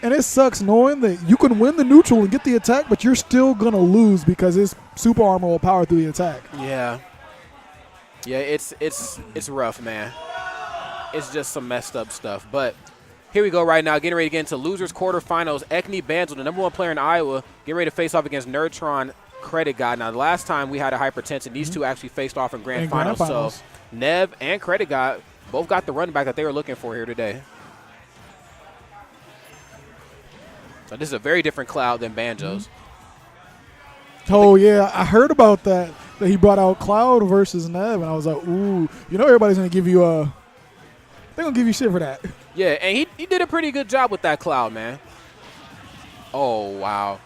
And it sucks knowing that you can win the neutral and get the attack, but you're still going to lose because his super armor will power through the attack. Yeah. Yeah, it's rough, man. It's just some messed up stuff. But here we go right now, getting ready to get into losers quarterfinals. Ecnebanjo, the #1 player in Iowa, getting ready to face off against Nerdtron Credit God. Now, the last time we had a Hypertension, these two actually faced off in grand finals. So Nev and Credit God both got the running back that they were looking for here today. So this is a very different Cloud than Banjo's. Oh, yeah. I heard about that he brought out Cloud versus Nev, and I was like, ooh. You know everybody's going to give you they're going to give you shit for that. Yeah, and he did a pretty good job with that Cloud, man. Oh, wow.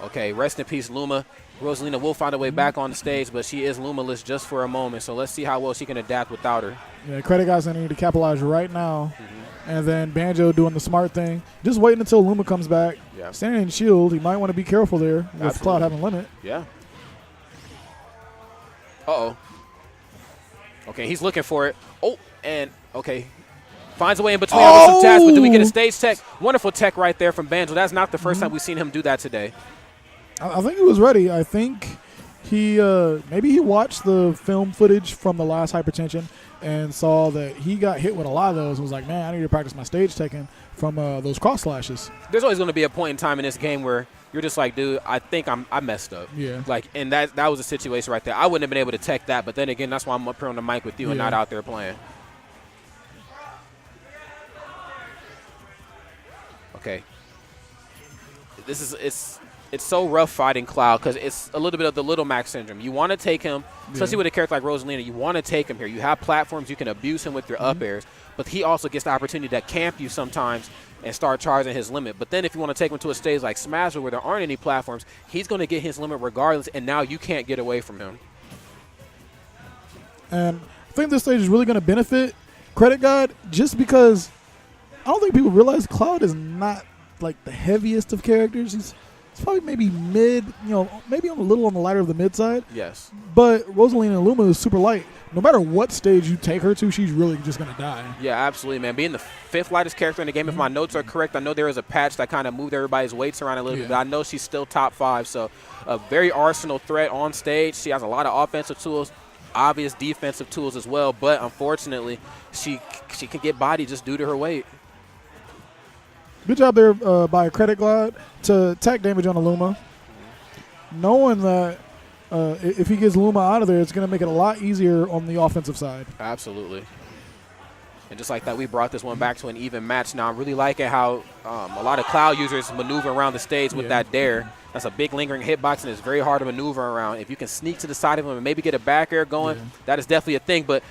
Okay, rest in peace, Luma. Rosalina will find a way back on the stage, but she is Luma-less just for a moment, so let's see how well she can adapt without her. Yeah, Credit God's going to need to capitalize right now. And then Banjo doing the smart thing. Just waiting until Luma comes back. Yeah. Standing in shield, he might want to be careful there with Absolutely. Cloud having limit. Yeah. Uh-oh. Okay, he's looking for it. Oh, and, okay. Finds a way in between with some tats, but do we get a stage tech? Wonderful tech right there from Banjo. That's not the first time we've seen him do that today. I think he was ready. I think he maybe he watched the film footage from the last Hypertension and saw that he got hit with a lot of those and was like, man, I need to practice my stage teching from those cross slashes. There's always going to be a point in time in this game where you're just like, dude, I think I messed up. Yeah. Like, and that was a situation right there. I wouldn't have been able to tech that, but then again, that's why I'm up here on the mic with you and not out there playing. Okay. This is it's so rough fighting Cloud because it's a little bit of the Little Mac syndrome. You want to take him, especially with a character like Rosalina, you want to take him here. You have platforms, you can abuse him with your up airs, but he also gets the opportunity to camp you sometimes and start charging his limit. But then if you want to take him to a stage like Smash where there aren't any platforms, he's going to get his limit regardless, and now you can't get away from him. And I think this stage is really going to benefit Credit God just because I don't think people realize Cloud is not like the heaviest of characters. He's probably maybe mid, maybe a little on the lighter of the mid side. Yes. But Rosalina and Luma is super light. No matter what stage you take her to, she's really just going to die. Yeah, absolutely, man. Being the 5th lightest character in the game, if my notes are correct, I know there is a patch that kind of moved everybody's weights around a little bit, but I know she's still top 5. So a very arsenal threat on stage. She has a lot of offensive tools, obvious defensive tools as well, but unfortunately, she can get bodied just due to her weight. Good job there by Credit God to attack damage on the Luma. Knowing that if he gets Luma out of there, it's going to make it a lot easier on the offensive side. Absolutely. And just like that, we brought this one back to an even match. Now, I'm really liking how a lot of Cloud users maneuver around the stage with that dare. That's a big lingering hitbox, and it's very hard to maneuver around. If you can sneak to the side of him and maybe get a back air going, that is definitely a thing. But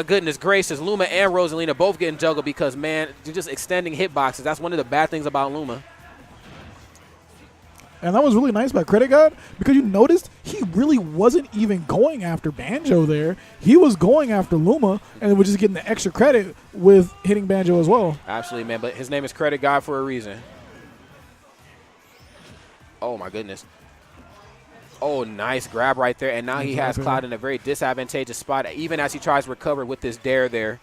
goodness gracious, Luma and Rosalina both getting juggled because, man, you're just extending hitboxes. That's one of the bad things about Luma. And that was really nice by Credit God because you noticed he really wasn't even going after Banjo there. He was going after Luma and was just getting the extra credit with hitting Banjo as well. Absolutely, man. But his name is Credit God for a reason. Oh, my goodness. Oh, nice grab right there. And now he has Cloud in a very disadvantageous spot, even as he tries to recover with this dare there.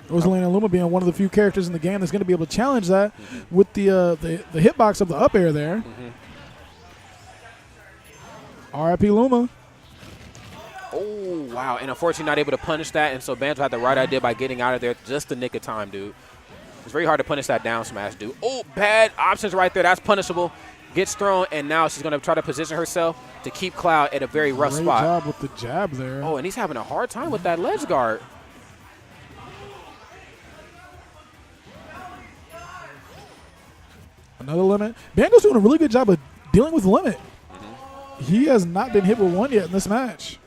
Rosalina and Luma being one of the few characters in the game that's going to be able to challenge that with the hitbox of the up air there. RIP Luma. Oh, wow. And unfortunately not able to punish that, and so Banjo had the right idea by getting out of there just the nick of time, dude. It's very hard to punish that down smash, dude. Oh, bad options right there. That's punishable. Gets thrown, and now she's going to try to position herself to keep Cloud at a very rough spot. Great job with the jab there. Oh, and he's having a hard time with that ledge guard. Another limit. Banjo's doing a really good job of dealing with limit. He has not been hit with one yet in this match.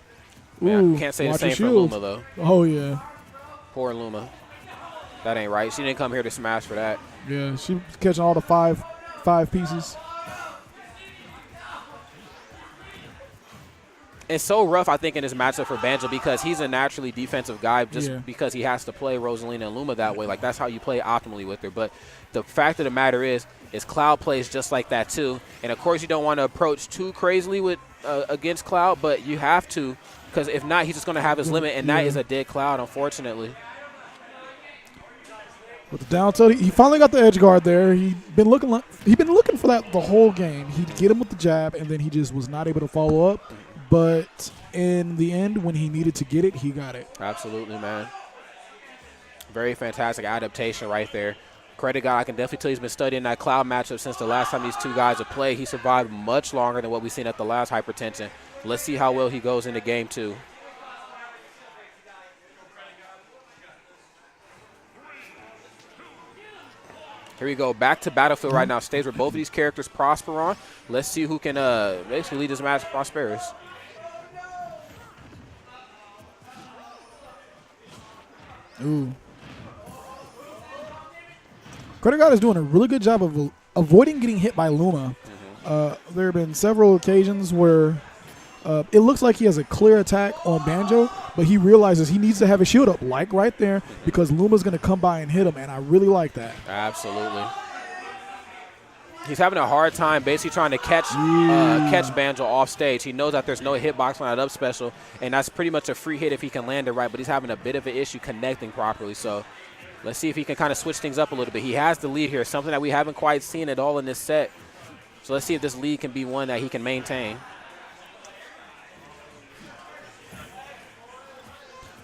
Man, I can't say the same for Luma, though. Oh, yeah. Poor Luma. That ain't right. She didn't come here to smash for that. Yeah, she's catching all the five pieces. It's so rough, I think, in this matchup for Banjo because he's a naturally defensive guy just because he has to play Rosalina and Luma that way. Like, that's how you play optimally with her. But the fact of the matter is Cloud plays just like that, too. And, of course, you don't want to approach too crazily with against Cloud, but you have to because if not, he's just going to have his limit, and that is a dead Cloud, unfortunately. With the down tilt, he finally got the edge guard there. He'd been looking for that the whole game. He'd get him with the jab, and then he just was not able to follow up. But in the end, when he needed to get it, he got it. Absolutely, man. Very fantastic adaptation right there. Credit guy, I can definitely tell he's been studying that Cloud matchup since the last time these two guys have played. He survived much longer than what we've seen at the last Hypertension. Let's see how well he goes into game 2. Here we go, back to Battlefield right now. Stage where both of these characters prosper on. Let's see who can basically lead this match prosperous. Ooh. Credit God is doing a really good job of avoiding getting hit by Luma. There have been several occasions where it looks like he has a clear attack on Banjo, but he realizes he needs to have his shield up, like right there, because Luma's going to come by and hit him, and I really like that. Absolutely. He's having a hard time basically trying to catch Banjo off stage. He knows that there's no hitbox on that up special, and that's pretty much a free hit if he can land it right, but he's having a bit of an issue connecting properly. So let's see if he can kind of switch things up a little bit. He has the lead here, something that we haven't quite seen at all in this set. So let's see if this lead can be one that he can maintain.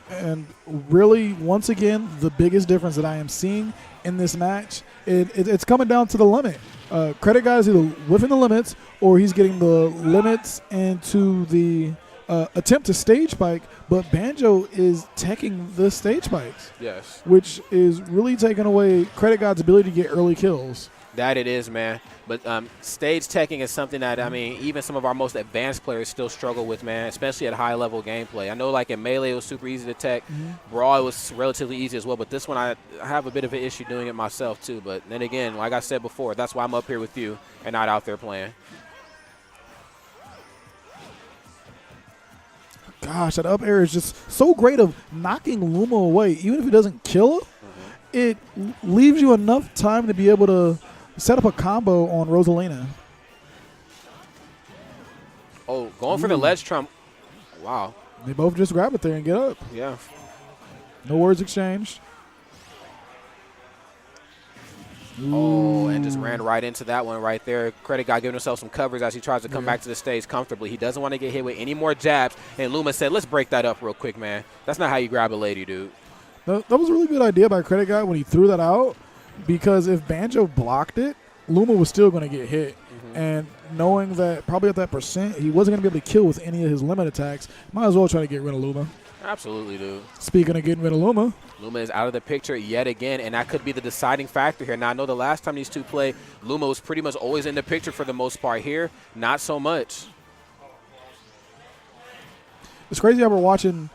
And really, once again, the biggest difference that I am seeing in this match, it's coming down to the limit. Credit guy is either within the limits or he's getting the limits into the attempt to stage spike, but Banjo is teching the stage spikes. Yes. Which is really taking away Credit God's ability to get early kills. That it is, man. But stage teching is something that, I mean, even some of our most advanced players still struggle with, man, especially at high-level gameplay. I know, like, in Melee, it was super easy to tech. Brawl, it was relatively easy as well. But this one, I have a bit of an issue doing it myself, too. But then again, like I said before, that's why I'm up here with you and not out there playing. Gosh, that up air is just so great of knocking Luma away. Even if it doesn't kill her, it leaves you enough time to be able to set up a combo on Rosalina. Oh, going for the ledge trump. Wow. They both just grab it there and get up. Yeah. No words exchanged. Oh, and just ran right into that one right there. Credit guy giving himself some covers as he tries to come back to the stage comfortably. He doesn't want to get hit with any more jabs. And Luma said, let's break that up real quick, man. That's not how you grab a lady, dude. That was a really good idea by Credit Guy when he threw that out, because if Banjo blocked it, Luma was still going to get hit. And knowing that probably at that percent, he wasn't going to be able to kill with any of his limit attacks, might as well try to get rid of Luma. Absolutely, dude. Speaking of getting rid of Luma. Luma is out of the picture yet again, and that could be the deciding factor here. Now, I know the last time these two played, Luma was pretty much always in the picture for the most part. Here, not so much. It's crazy how we're watching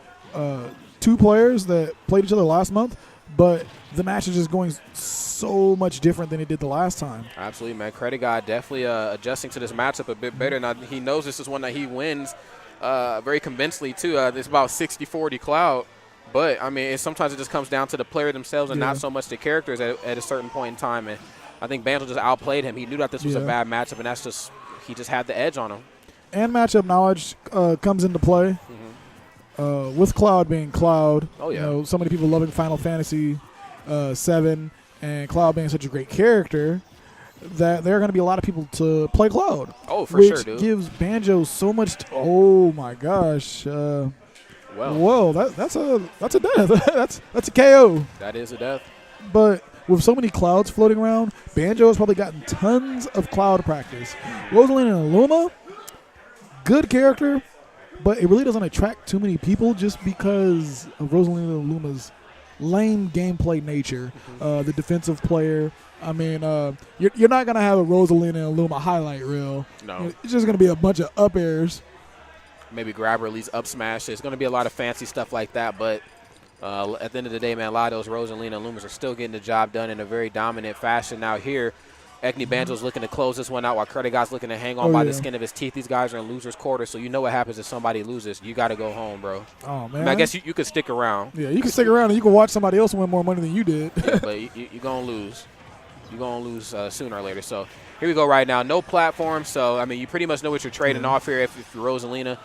two players that played each other last month, but the match is just going so much different than it did the last time. Absolutely, man. Credit guy definitely adjusting to this matchup a bit better. Now, he knows this is one that he wins very convincingly, too. It's about 60-40 Cloud. But, I mean, sometimes it just comes down to the player themselves and not so much the characters at a certain point in time. And I think Banjo just outplayed him. He knew that this was a bad matchup, and that's just – he just had the edge on him. And matchup knowledge comes into play. With Cloud being Cloud. Oh, yeah. You know, so many people loving Final Fantasy 7 and Cloud being such a great character that there are going to be a lot of people to play Cloud. Oh, for sure, dude. Which gives Banjo so much oh, my gosh. Whoa, that's a death. that's a KO. That is a death. But with so many Clouds floating around, Banjo has probably gotten tons of Cloud practice. Rosalina and Luma, good character, but it really doesn't attract too many people just because of Rosalina and Luma's lame gameplay nature. The defensive player. I mean, you're not going to have a Rosalina and Luma highlight reel. No. It's just going to be a bunch of up airs. Maybe grab or at least up smash. It's going to be a lot of fancy stuff like that. But at the end of the day, man, a lot of those Rosalina and Lumas are still getting the job done in a very dominant fashion. Now here, Ecnebanjo's looking to close this one out while Credit Guy's looking to hang on by the skin of his teeth. These guys are in loser's quarter, so you know what happens if somebody loses. You got to go home, bro. Oh, man. I mean, I guess you could stick around. Yeah, you can stick around and you can watch somebody else win more money than you did. Yeah, but you're going to lose. You're going to lose sooner or later. So here we go right now. No platform, so, I mean, you pretty much know what you're trading off here if you're Rosalina.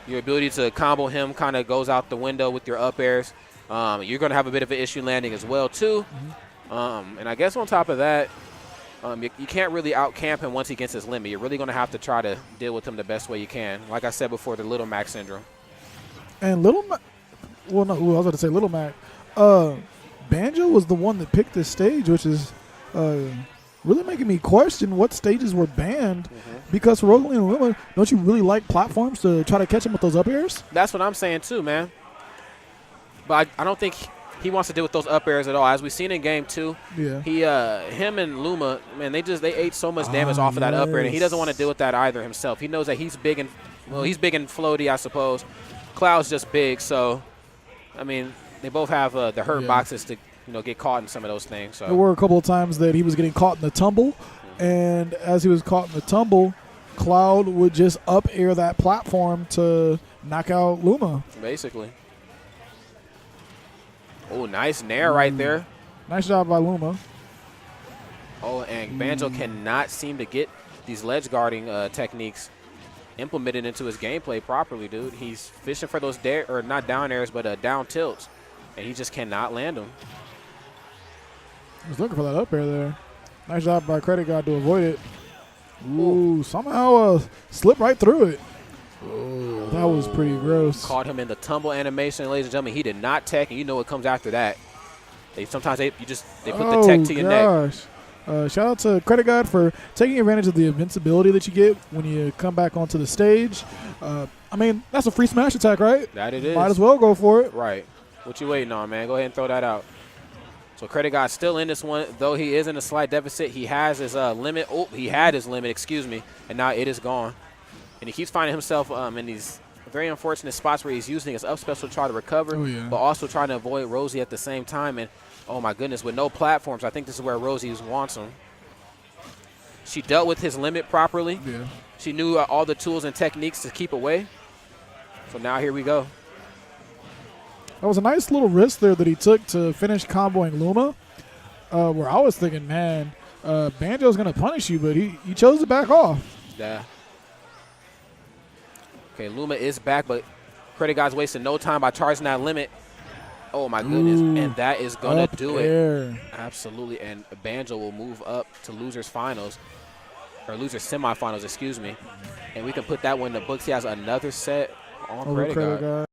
Your ability to combo him kind of goes out the window with your up airs. You're going to have a bit of an issue landing as well, too. And I guess on top of that, you can't really out-camp him once he gets his limit. You're really going to have to try to deal with him the best way you can. Like I said before, the Little Mac syndrome. And Little Mac, well, no, I was going to say Little Mac. Banjo was the one that picked this stage, which is really making me question what stages were banned. Because for Rosalie and Luma, don't you really like platforms to try to catch him with those up airs? That's what I'm saying too, man. But I don't think he wants to deal with those up airs at all. As we've seen in game 2, him and Luma, man, they ate so much damage off of that up air, and he doesn't want to deal with that either himself. He knows that he's big and he's big and floaty, I suppose. Cloud's just big, so I mean, they both have the hurt boxes to get caught in some of those things. So there were a couple of times that he was getting caught in the tumble, and as he was caught in the tumble, Cloud would just up air that platform to knock out Luma. Basically. Oh, nice nair right there. Nice job by Luma. Oh, and Banjo cannot seem to get these ledge guarding techniques implemented into his gameplay properly, dude. He's fishing for those not down airs, but down tilts, and he just cannot land them. He was looking for that up air there. Nice job by Credit God to avoid it. Ooh, somehow slipped right through it. Oh, that was pretty gross. Caught him in the tumble animation, ladies and gentlemen. He did not tech, and you know what comes after that. Sometimes they put the tech to your neck. Shout out to Credit God for taking advantage of the invincibility that you get when you come back onto the stage. I mean, that's a free smash attack, right? That it is. Might as well go for it. Right. What you waiting on, man? Go ahead and throw that out. So Credit God's still in this one, though he is in a slight deficit. He has his limit. Oh, he had his limit, excuse me, and now it is gone. And he keeps finding himself in these very unfortunate spots where he's using his up special to try to recover, but also trying to avoid Rosie at the same time. And, oh, my goodness, with no platforms, I think this is where Rosie wants him. She dealt with his limit properly. Yeah. She knew all the tools and techniques to keep away. So now here we go. That was a nice little risk there that he took to finish comboing Luma, where I was thinking, man, Banjo's going to punish you, but he chose to back off. Yeah. Okay, Luma is back, but Credit God's wasting no time by charging that limit. Oh, my goodness. And that is going to do it. Absolutely. And Banjo will move up to losers finals, or losers semifinals, excuse me. And we can put that one in the books. He has another set on Credit God.